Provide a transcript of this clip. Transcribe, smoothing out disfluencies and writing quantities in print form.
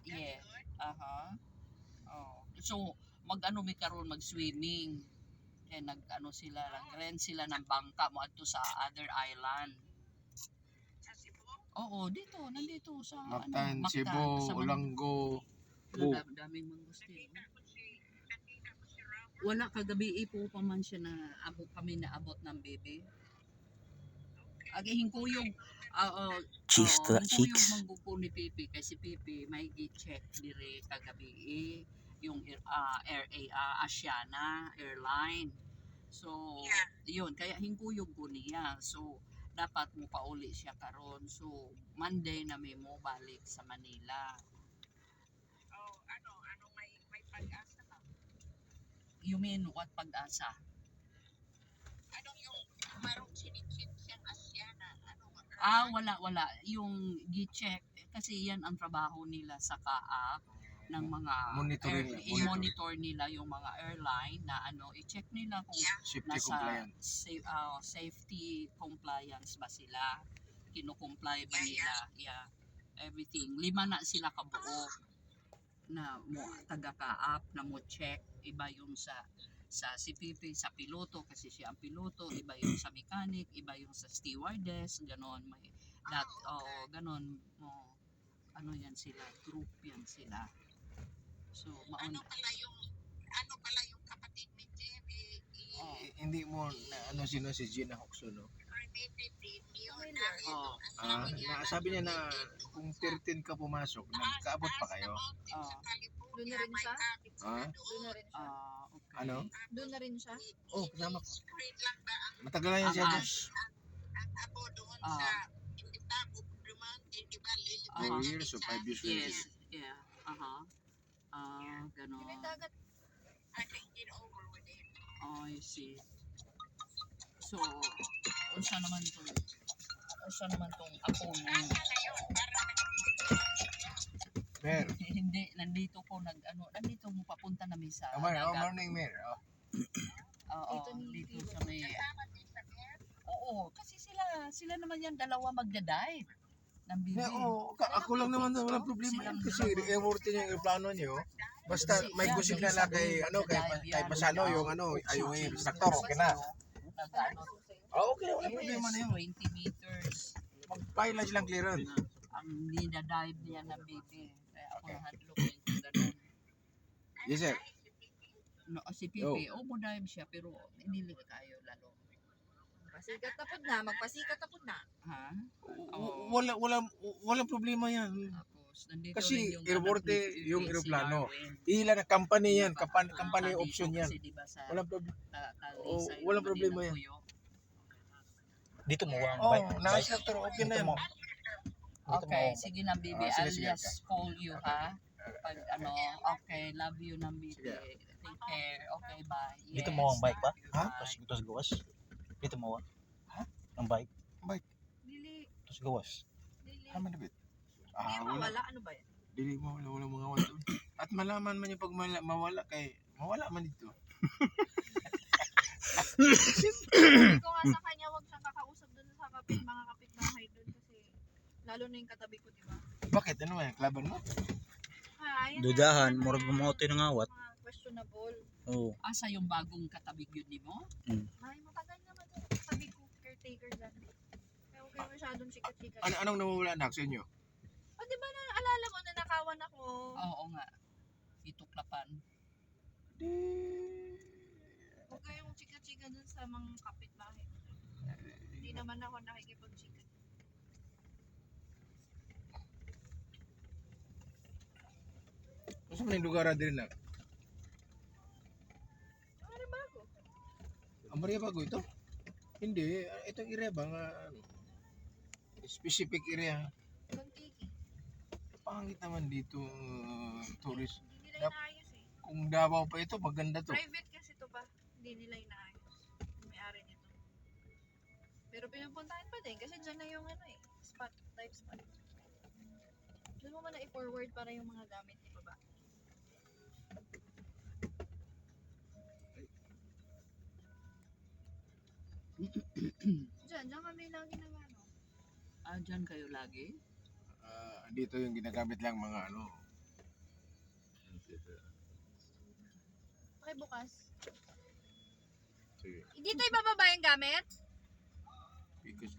Yeah. Aha. Oh. So, mag-ano mi karon mag-swimming. Kaya nag-ano sila, nag-rent sila ng bangka mo adto sa other island. Oo, dito, nandito sa Mactan, Mactan, Cebu, sa Olongo, Manila. Bu. Daming mangustin. Wala kagabi po pa man siya na abot kami na abot ng baby. Agi hingkuyog Cheeks to the hingkuyog cheeks. manggupo ni Pipi kay si Pipi may gi-check dire kagabi yung Asiana Airline. So, yun kaya hingkuyog ko niya. So, dapat mo pauli siya karon. So, Monday na may mo balik sa Manila. You mean what pag-asa? Wala. Yung gi-check, kasi yan ang trabaho nila sa CAA ng mga i-monitor nila yung mga airline na i-check nila kung Safety nasa compliance. safety compliance ba sila, kino-comply ba nila, everything. 5 na sila kabuo na mo taga-kaap na mo check, iba yung sa si Pipi sa piloto kasi siya ang piloto, iba yung sa mechanic, iba yung sa stewardess, ganon may ganon mo yan sila, group yan sila. So mauna Hindi mo na sino si Gina Hoxo, no? Sabi niya na kung 13 ka pumasok, nagkaabot pa kayo. Doon na rin siya? Doon na rin siya? okay. Ano? Doon na rin siya? Kasama ko. Matagal na yan siya dyan. 4 years or 5 years. Yes, yeah, ganon. Yung dagat. I see. So, unsa naman tong ako mo? Mer. Hindi, nandito mo papunta na sa Morning, Mer. Dito sa may. Oo, kasi sila naman yan dalawa magda-dive ng bibi. Ako lang naman walang problema yan kasi i-worth niya yung plano niyo. Basta may gusto na lang kay Pasano yung yung instructor, okay na. Okay, wala problema na yun. 20 meters. Mag-file lang silang clearance. Ang nida-dive niya ng bibi. Kaya ako nahadlok yung ganun. Yes, sir. No, si Pipi, mo dive siya pero hindi kayo lalo. Magpasikat tapos na. Ha? Walang problema yan. Tapos, nandito Kasi rin yung airport anak ni yung si aeroplano. Darwin. Ilan na company yan, company Dito option yan. kasi diba sa Walang problema. Talisay walang naman problema din yan. ang Puyo. Dito mo ang Oh, bike. nasa okay na yan. Okay, sige na Bibi, I'll sige. just call you ha. Pag okay, love you na Bibi. Sige. Take care. Okay, bye. Dito mo ang bike ba? Ha? Bye. Tapos gawas. Dito mo Ha? ang bike. Dili. Tapos gawas. Tama na bit. Hindi mawala. Ano ba yan? Dili mo wala mga wala. At malaman man yung pag mawala kay mawala man dito. Sabi ko nga sa kanya, huwag siyang kakausap doon sa mga kapitbahay doon kasi lalo na yung katabi ko, di ba? Bakit? Ano yan? Klaban mo? Ayun Dudahan, na, murag bumoto ng awat. mga questionable. Oo. Asa yung bagong katabig yun ni mo? Ay, matagal naman doon. Katabi ko, caretaker dyan. Kaya huwag kayo masyadong chikat-chikat. Anong nawawala anak sa inyo? O, di ba alala mo na nakawan ako? Oo nga. Ituklapan. Huwag kayong chika-chika dun sa mga kapitbahay. Hindi naman ako nakikipag-chika. Gusto mo na yung lugar din na? Ano bago? Ang Maria Bago ito? Hindi. Itong area ba nga specific area? Kontiki. Pangit naman dito tourist. Hindi nila inaayos eh. Kung Davao pa ito, maganda to. Private kasi to pa. Hindi nila inaayos. May-ari nito. Pero pinupuntahan pa din kasi dyan na yung spot, live spot. Doon mo muna i-forward para yung mga gamit ni baba. Diyan kami lagi nag Diyan kayo lagi? Dito yung ginagamit lang mga ano. Bukas. Sige. Dito ibababa yung gamit? Because